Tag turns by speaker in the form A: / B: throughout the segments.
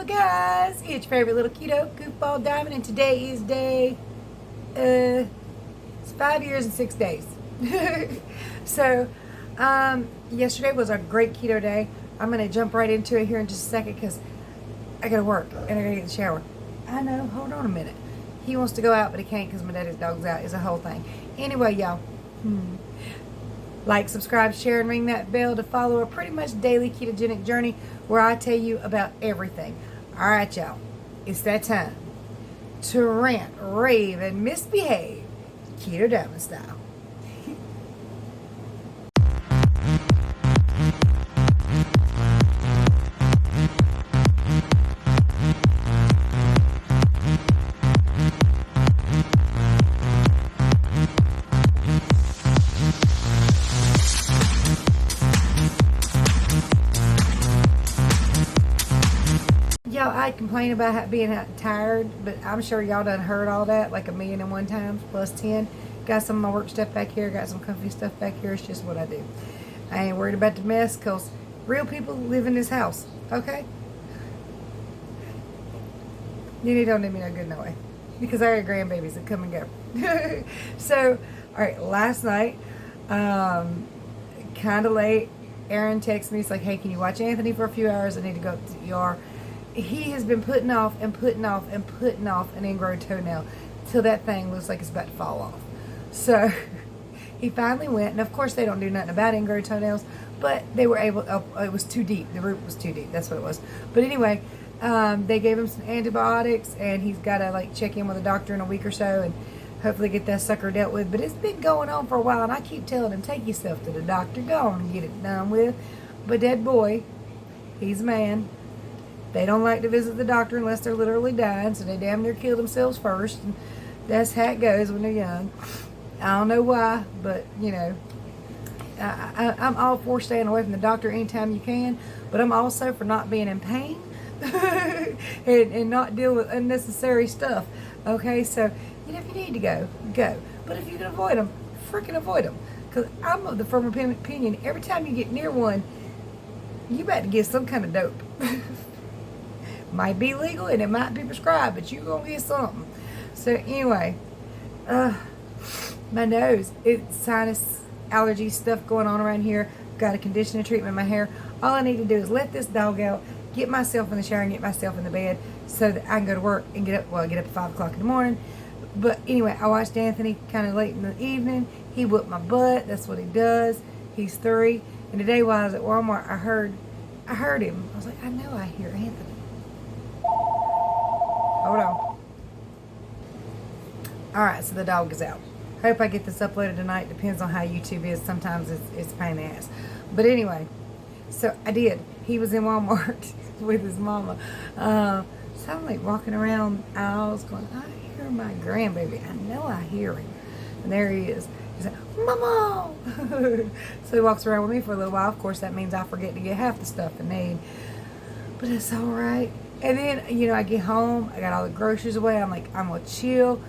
A: Hello guys, it's your favorite little keto goofball Diamond, and today is day, it's 5 years and 6 days. So, yesterday was a great keto day. I'm going to jump right into it here in just a second because I got to work and I got to get in the shower. I know, hold on a minute. He wants to go out, but he can't because my daddy's dog's out. It's a whole thing. Anyway, y'all, like, subscribe, share, and ring that bell to follow a pretty much daily ketogenic journey where I tell you about everything. All right, y'all. It's that time to rant, rave, and misbehave Keto Diamond style. I complain about being tired, but I'm sure y'all done heard all that like 1,000,001 times plus 10. Got some of my work stuff back here, got some comfy stuff back here. It's just what I do. I ain't worried about the mess because real people live in this house, okay? You don't do me no good no way because I got grandbabies that come and go. So, alright, last night, kind of late, Aaron texted me. He's like, hey, can you watch Anthony for a few hours? I need to go to the ER. He has been putting off and putting off and putting off an ingrown toenail till that thing looks like it's about to fall off. So he finally went, and of course they don't do nothing about ingrown toenails, but they were able, it was too deep. The root was too deep. That's what it was. But anyway, they gave him some antibiotics, and he's got to like check in with a doctor in a week or so and hopefully get that sucker dealt with. But it's been going on for a while, and I keep telling him, take yourself to the doctor, go on and get it done with. But that boy, he's a man. They don't like to visit the doctor unless they're literally dying, so they damn near kill themselves first. And that's how it goes when they're young. I don't know why, but, you know, I'm all for staying away from the doctor anytime you can, but I'm also for not being in pain and not deal with unnecessary stuff. Okay, so, you know, if you need to go, go. But if you can avoid them, freaking avoid them. Because I'm of the firm opinion, every time you get near one, you better get some kind of dope. Might be legal and it might be prescribed, but you're going to get something. So anyway, my nose, it's sinus allergy stuff going on around here. Got a conditioner treatment in my hair. All I need to do is let this dog out, get myself in the shower and get myself in the bed so that I can go to work and get up at 5 o'clock in the morning. But anyway, I watched Anthony kind of late in the evening. He whooped my butt. That's what he does. He's 3. And today while I was at Walmart, I heard him. I was like, I know I hear Anthony. Hold on. Alright, so the dog is out. Hope I get this uploaded tonight. Depends on how YouTube is. Sometimes it's a pain in the ass. But anyway, so I did. He was in Walmart with his mama. So I'm like walking around aisles going, I hear my grandbaby. I know I hear him. And there he is. He's like, Mama! So he walks around with me for a little while. Of course, that means I forget to get half the stuff I need. But it's alright. And then, you know, I get home, I got all the groceries away, I'm like, I'm going to chill,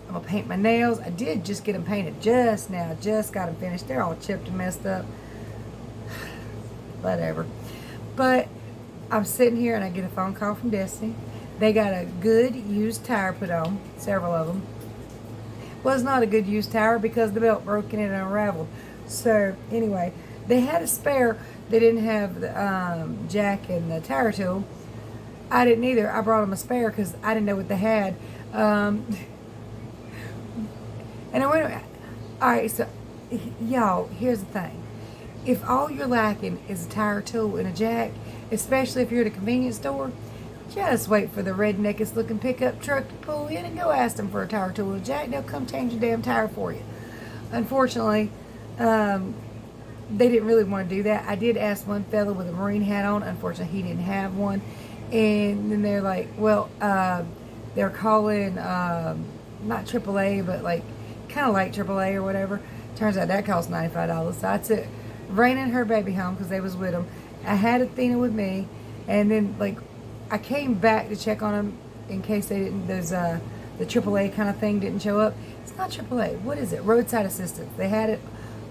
A: I'm going to paint my nails. I did just get them painted just now, just got them finished. They're all chipped and messed up. Whatever. But I'm sitting here and I get a phone call from Destiny. They got a good used tire put on, several of them. Was not a good used tire because the belt broke and it unraveled. So, anyway, they had a spare. They didn't have the jack and the tire tool. I didn't either. I brought them a spare because I didn't know what they had. And I went, alright, so, y'all, here's the thing. If all you're lacking is a tire tool and a jack, especially if you're at a convenience store, just wait for the redneckest looking pickup truck to pull in and go ask them for a tire tool and a jack. They'll come change your damn tire for you. Unfortunately, they didn't really want to do that. I did ask one fella with a Marine hat on. Unfortunately, he didn't have one. And then they're like, well, they're calling, not AAA, but like, kind of like AAA or whatever. Turns out that cost $95. So I took Raina and her baby home because they was with them. I had Athena with me. And then, like, I came back to check on them in case they didn't, the AAA kind of thing didn't show up. It's not AAA. What is it? Roadside assistance. They had it,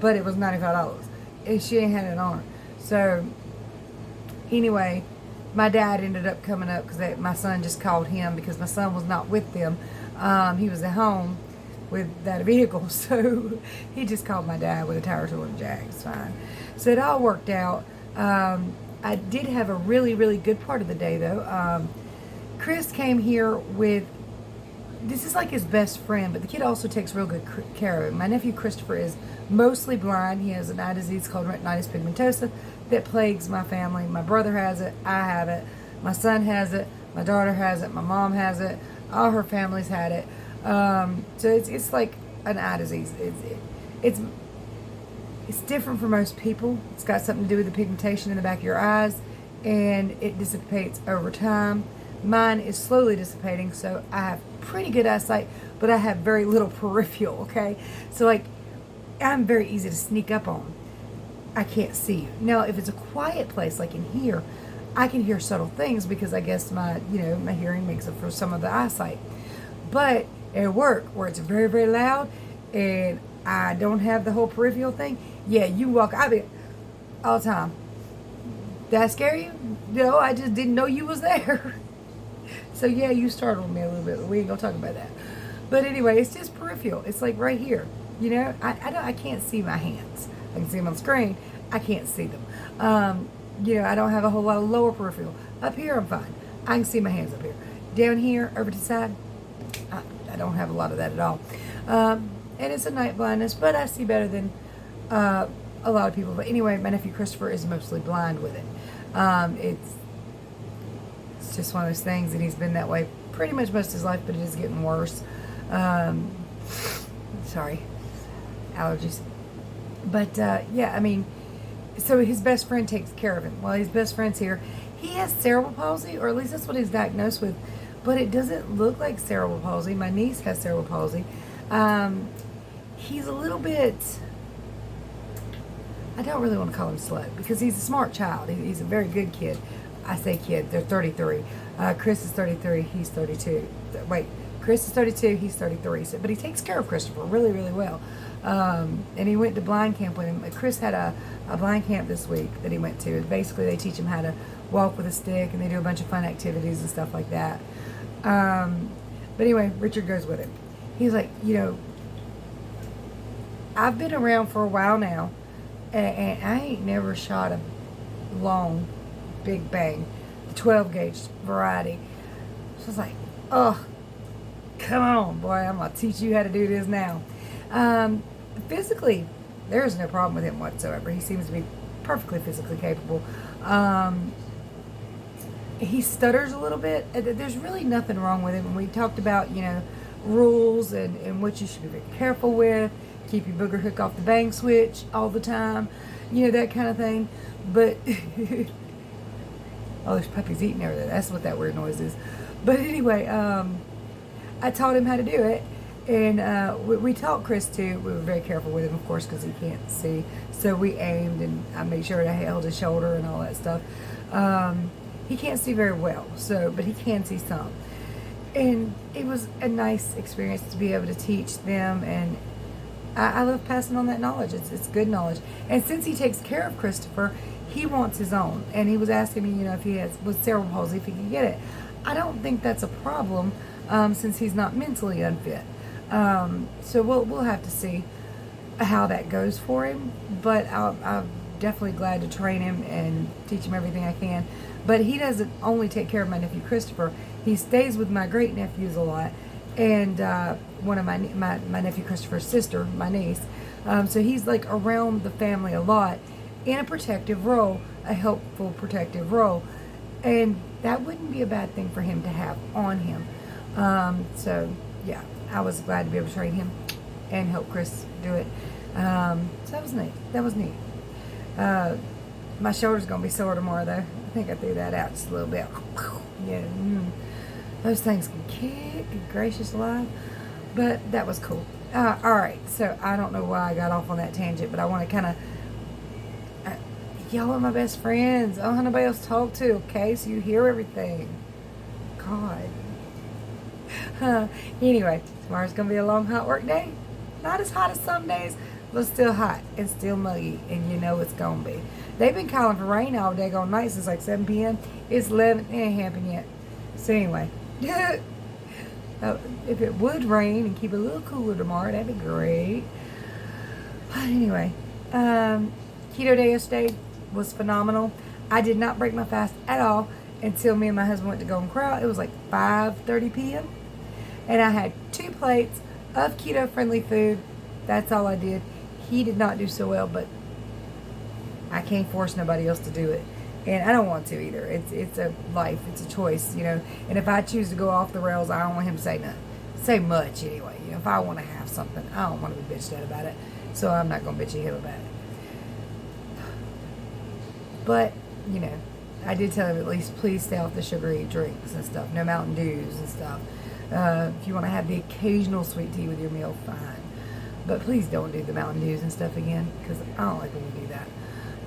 A: but it was $95. And she ain't had it on her. So, anyway, my dad ended up coming up because my son just called him because my son was not with them. He was at home with that vehicle, so he just called my dad with a tire tool and jack. It's fine. So it all worked out. I did have a really, really good part of the day, though. Chris came here with, this is like his best friend, but the kid also takes real good care of him. My nephew Christopher is mostly blind. He has an eye disease called retinitis pigmentosa that plagues my family. My brother has it. I have it. My son has it. My daughter has it. My mom has it. All her family's had it. So it's like an eye disease. It's different for most people. It's got something to do with the pigmentation in the back of your eyes, and it dissipates over time. Mine is slowly dissipating, so I have pretty good eyesight, but I have very little peripheral, okay? So, like, I'm very easy to sneak up on. I can't see you. Now, if it's a quiet place, like in here, I can hear subtle things because I guess my hearing makes up for some of the eyesight. But at work, where it's very, very loud, and I don't have the whole peripheral thing, yeah, you walk out there all the time. Did I scare you? No, I just didn't know you was there. So yeah, you startled me a little bit, but we ain't gonna talk about that. But anyway, it's just peripheral. It's like right here. You know, I can't see my hands. I can see them on the screen. I can't see them. I don't have a whole lot of lower peripheral. Up here, I'm fine. I can see my hands up here. Down here, over to the side, I don't have a lot of that at all. And it's a night blindness, but I see better than a lot of people. But anyway, my nephew Christopher is mostly blind with it. It's just one of those things, and he's been that way pretty much most of his life, but it is getting worse. Sorry, allergies. But yeah, I mean, so his best friend takes care of him. Well, his best friend's here. He has cerebral palsy, or at least that's what he's diagnosed with, but it doesn't look like cerebral palsy. My niece has cerebral palsy. He's a little bit, I don't really want to call him slow because he's a smart child. He's a very good kid. I say kid, they're 33. Chris is 33, he's 32. Wait, Chris is 32, he's 33. So, but he takes care of Christopher really, really well. And he went to blind camp with him. Chris had a blind camp this week that he went to. Basically, they teach him how to walk with a stick, and they do a bunch of fun activities and stuff like that. But anyway, Richard goes with him. He's like, I've been around for a while now, and I ain't never shot a long big bang, the 12 gauge variety. So I was like, oh, come on, boy, I'm going to teach you how to do this now. Physically, there's no problem with him whatsoever. He seems to be perfectly physically capable. He stutters a little bit. There's really nothing wrong with him. And we talked about, rules and what you should be very careful with. Keep your booger hook off the bang switch all the time. That kind of thing. But oh, there's puppies eating everything. That's what that weird noise is. But anyway, I taught him how to do it. And we taught Chris too. We were very careful with him, of course, because he can't see. So we aimed, and I made sure I held his shoulder and all that stuff. He can't see very well, but he can see some. And it was a nice experience to be able to teach them. And I love passing on that knowledge. It's good knowledge. And since he takes care of Christopher, he wants his own. And he was asking me, if he was cerebral palsy, if he could get it. I don't think that's a problem since he's not mentally unfit. So we'll have to see how that goes for him. But I'm definitely glad to train him and teach him everything I can. But he doesn't only take care of my nephew Christopher. He stays with my great nephews a lot, and one of my nephew Christopher's sister, my niece. So he's like around the family a lot in a protective role, a helpful protective role, and that wouldn't be a bad thing for him to have on him. So yeah, I was glad to be able to train him and help Chris do it. So that was neat. My shoulder's gonna be sore tomorrow though. I think I threw that out just a little bit. Yeah, those things can kick, good gracious alive. But that was cool. All right, so I don't know why I got off on that tangent, but I want to kind of, y'all are my best friends. I don't have nobody else to talk to, okay? So you hear everything. God. Anyway, tomorrow's going to be a long, hot work day. Not as hot as some days, but it's still hot and still muggy, and you know it's gonna be. They've been calling for rain all day, all night since like 7 p.m. It's 11. It ain't happened yet. So anyway, if it would rain and keep it a little cooler tomorrow, that'd be great. But anyway, keto day yesterday was phenomenal. I did not break my fast at all until me and my husband went to Golden Corral. It was like 5:30 p.m. and I had 2 plates of keto-friendly food. That's all I did. He did not do so well, but I can't force nobody else to do it, and I don't want to either. It's a life. It's a choice, you know. And if I choose to go off the rails, I don't want him to say much anyway. You know, if I want to have something, I don't want to be bitched at about it. So I'm not gonna bitch at him about it. But you know, I did tell him at least please stay off the sugary drinks and stuff. No Mountain Dews and stuff. If you want to have the occasional sweet tea with your meal, fine. But please don't do the Mountain Dews and stuff again, because I don't like when you do that.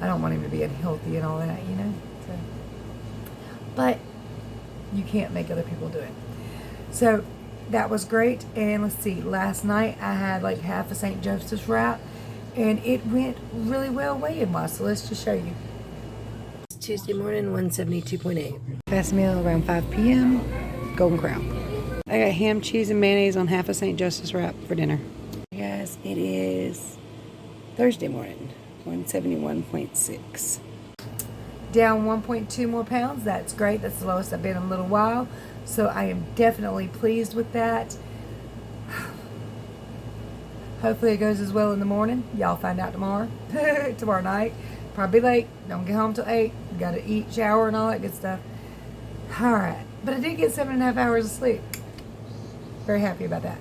A: I don't want him to be unhealthy and all that, you know. So, but you can't make other people do it. So that was great. And let's see, last night I had like half a St. Joseph's wrap, and it went really well weighing wise. So let's just show you. Tuesday morning, 172.8. Fast meal around 5 p.m. Golden Corral. I got ham, cheese, and mayonnaise on half a St. Joseph's wrap for dinner. Guys, it is Thursday morning, 171.6. Down 1.2 more pounds. That's great. That's the lowest I've been in a little while. So I am definitely pleased with that. Hopefully it goes as well in the morning. Y'all find out tomorrow. Tomorrow night. Probably late. Don't get home till 8. Got to eat, shower, and all that good stuff. Alright. But I did get 7.5 hours of sleep. Very happy about that.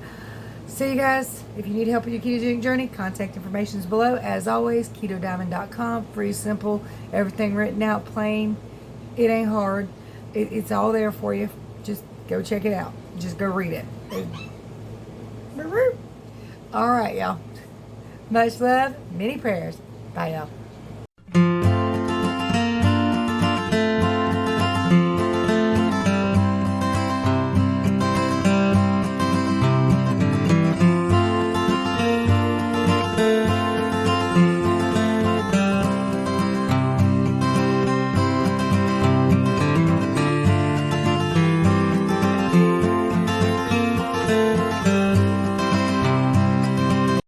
A: So you guys, if you need help with your ketogenic journey, contact information is below. As always, KetoDiamond.com. Free, simple, everything written out, plain. It ain't hard. It's all there for you. Just go check it out. Just go read it. Alright, y'all. Much love. Many prayers. Bye, y'all.